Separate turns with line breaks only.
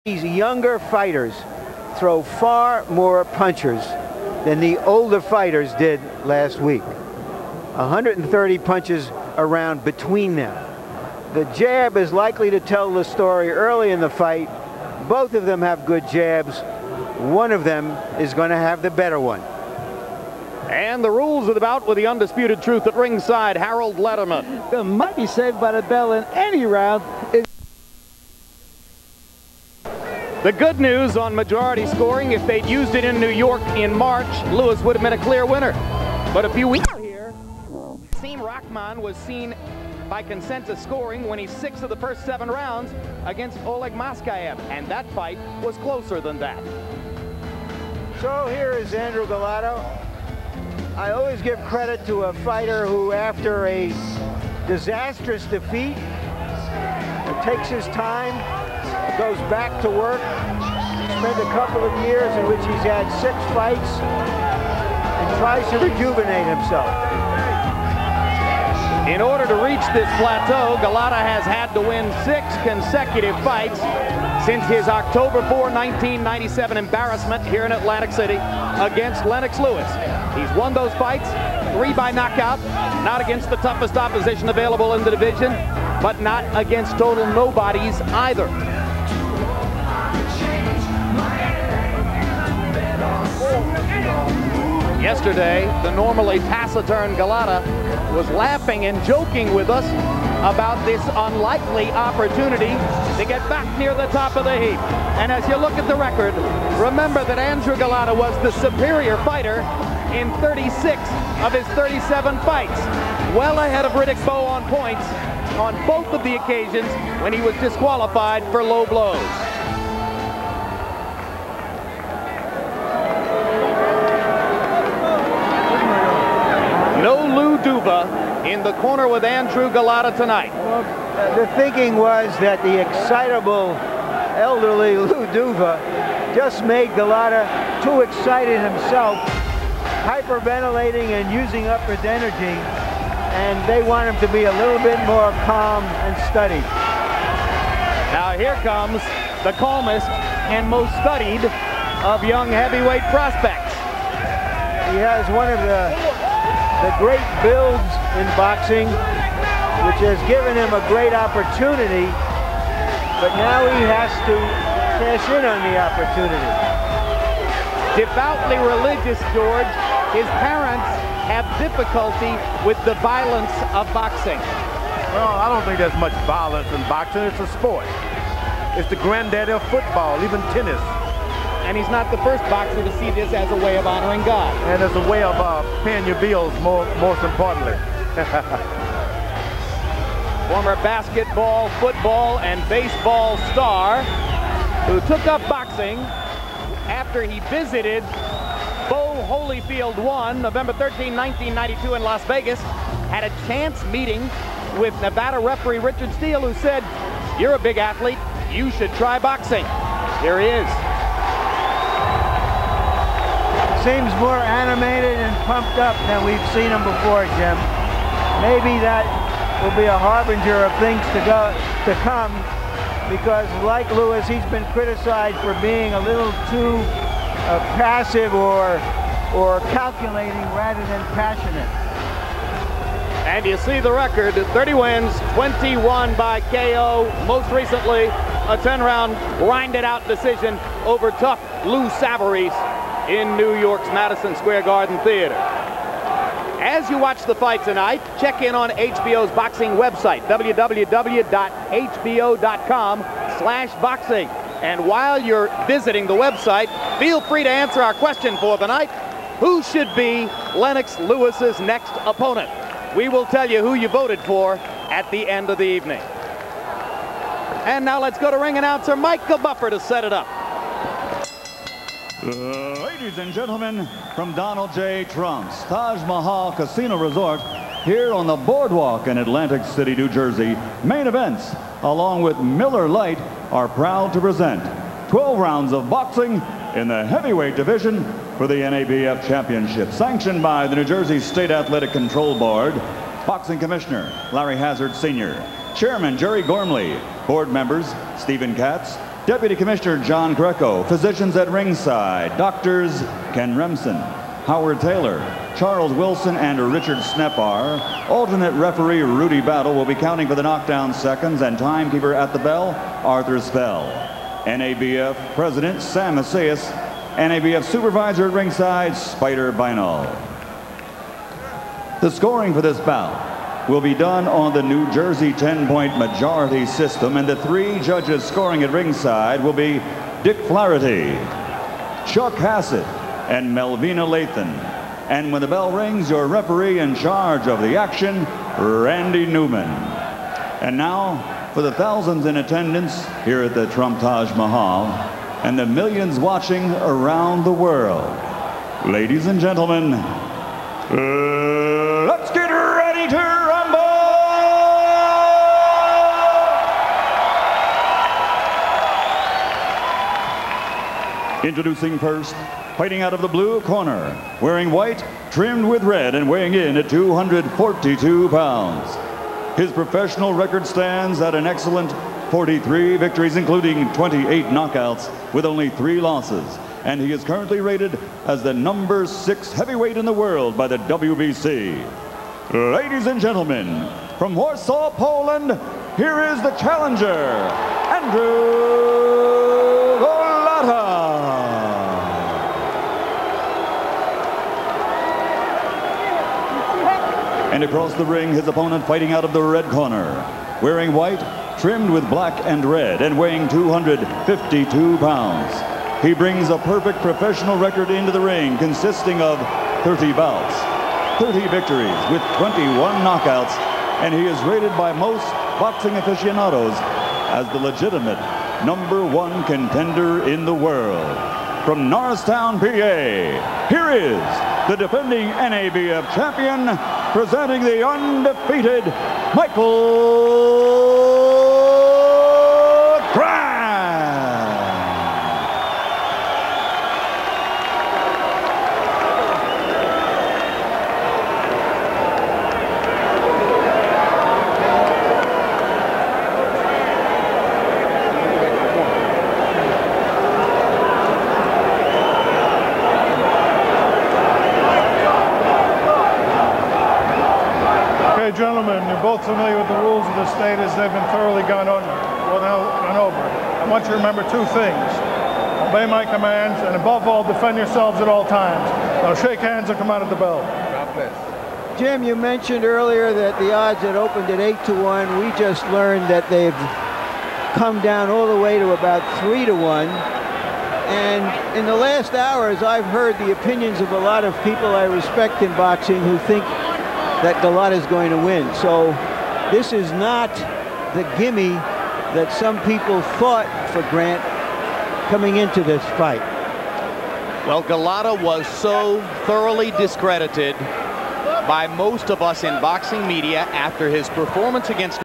These younger fighters throw far more punches than the older fighters did last week. 130 punches around between them. The jab is likely to tell the story early in the fight. Both of them have good jabs. One of them is going to have the better one.
And the rules of the bout with the undisputed truth at ringside, Harold Letterman.
It might be saved by the bell in any round.
The good news on majority scoring, if they'd used it in New York in March, Lewis would have been a clear winner. But a few weeks here, Seem Rahman was seen by consensus scoring when he's 6 of the first 7 rounds against Oleg Maskaev, and that fight was closer than that.
So here is Andrew Gołota. I always give credit to a fighter who, after a disastrous defeat, takes his time, goes back to work, spent a couple of years in which he's had 6 fights, and tries to rejuvenate himself.
In order to reach this plateau, Gołota has had to win 6 consecutive fights since his October 4, 1997 embarrassment here in Atlantic City against Lennox Lewis. He's won those fights, 3 by knockout, not against the toughest opposition available in the division, but not against total nobodies either. Yesterday, the normally taciturn Gołota was laughing and joking with us about this unlikely opportunity to get back near the top of the heap. And as you look at the record, remember that Andrew Gołota was the superior fighter in 36 of his 37 fights, well ahead of Riddick Bowe on points on both of the occasions when he was disqualified for low blows. No Lou Duva in the corner with Andrew Gołota tonight.
Well, the thinking was that the excitable elderly Lou Duva just made Gołota too excited himself, hyperventilating and using up his energy, and they want him to be a little bit more calm and studied.
Now here comes the calmest and most studied of young heavyweight prospects.
He has one of the great builds in boxing, which has given him a great opportunity, but now he has to cash in on the opportunity.
Devoutly religious, George, his parents have difficulty with the violence of boxing.
Well, I don't think there's much violence in boxing. It's a sport. It's the granddaddy of football, even tennis.
And he's not the first boxer to see this as a way of honoring God.
And as a way of paying your bills, most importantly.
Former basketball, football, and baseball star who took up boxing after he visited Bo Holyfield 1, November 13, 1992 in Las Vegas, had a chance meeting with Nevada referee Richard Steele, who said, "You're a big athlete, you should try boxing." Here he is.
Seems more animated and pumped up than we've seen him before, Jim. Maybe that will be a harbinger of things to come, because like Lewis, he's been criticized for being a little too passive or calculating rather than passionate.
And you see the record, 30 wins, 21 by KO. Most recently, a 10-round grinded-out decision over tough Lou Savarese in New York's Madison Square Garden Theater. As you watch the fight tonight, check in on HBO's boxing website, www.hbo.com/boxing. And while you're visiting the website, feel free to answer our question for the night: who should be Lennox Lewis's next opponent? We will tell you who you voted for at the end of the evening. And now let's go to ring announcer Michael Buffer to set it up.
Ladies and gentlemen, from Donald J. Trump's Taj Mahal Casino Resort here on the boardwalk in Atlantic City, New Jersey, Main Events, along with Miller Lite, are proud to present 12 rounds of boxing in the heavyweight division for the NABF Championship, sanctioned by the New Jersey State Athletic Control Board, Boxing Commissioner Larry Hazard Sr., Chairman Jerry Gormley, Board members Stephen Katz, Deputy Commissioner John Greco. Physicians at ringside, Doctors Ken Remsen, Howard Taylor, Charles Wilson, and Richard Snepar. Alternate referee Rudy Battle will be counting for the knockdown seconds, and timekeeper at the bell, Arthur Spell. NABF President Sam Assayas, NABF Supervisor at ringside, Spider Bynal. The scoring for this bout will be done on the New Jersey 10-point majority system, and the 3 judges scoring at ringside will be Dick Flaherty, Chuck Hassett, and Melvina Lathan. And when the bell rings, your referee in charge of the action, Randy Newman. And now, for the thousands in attendance here at the Trump Taj Mahal, and the millions watching around the world, ladies and gentlemen, let's get ready to rumble! Introducing first, fighting out of the blue corner, wearing white, trimmed with red, and weighing in at 242 pounds. His professional record stands at an excellent 43 victories, including 28 knockouts, with only 3 losses. And he is currently rated as the #6 heavyweight in the world by the WBC. Ladies and gentlemen, from Warsaw, Poland, here is the challenger, Andrzej Gołota. And across the ring, his opponent fighting out of the red corner, wearing white, trimmed with black and red, and weighing 252 pounds. He brings a perfect professional record into the ring, consisting of 30 bouts, 30 victories with 21 knockouts, and he is rated by most boxing aficionados as the legitimate #1 contender in the world. From Norristown, PA, here is the defending NABF champion, presenting the undefeated Michael
Gentlemen, you're both familiar with the rules of the state as they've been thoroughly gone over. I want you to remember 2 things. Obey my commands, and above all, defend yourselves at all times. Now shake hands and come out of the bell.
Jim, you mentioned earlier that the odds had opened at 8-1. We just learned that they've come down all the way to about 3-1. And in the last hours, I've heard the opinions of a lot of people I respect in boxing who think that Gołota is going to win. So this is not the gimme that some people thought for Grant coming into this fight.
Well, Gołota was so thoroughly discredited by most of us in boxing media after his performance against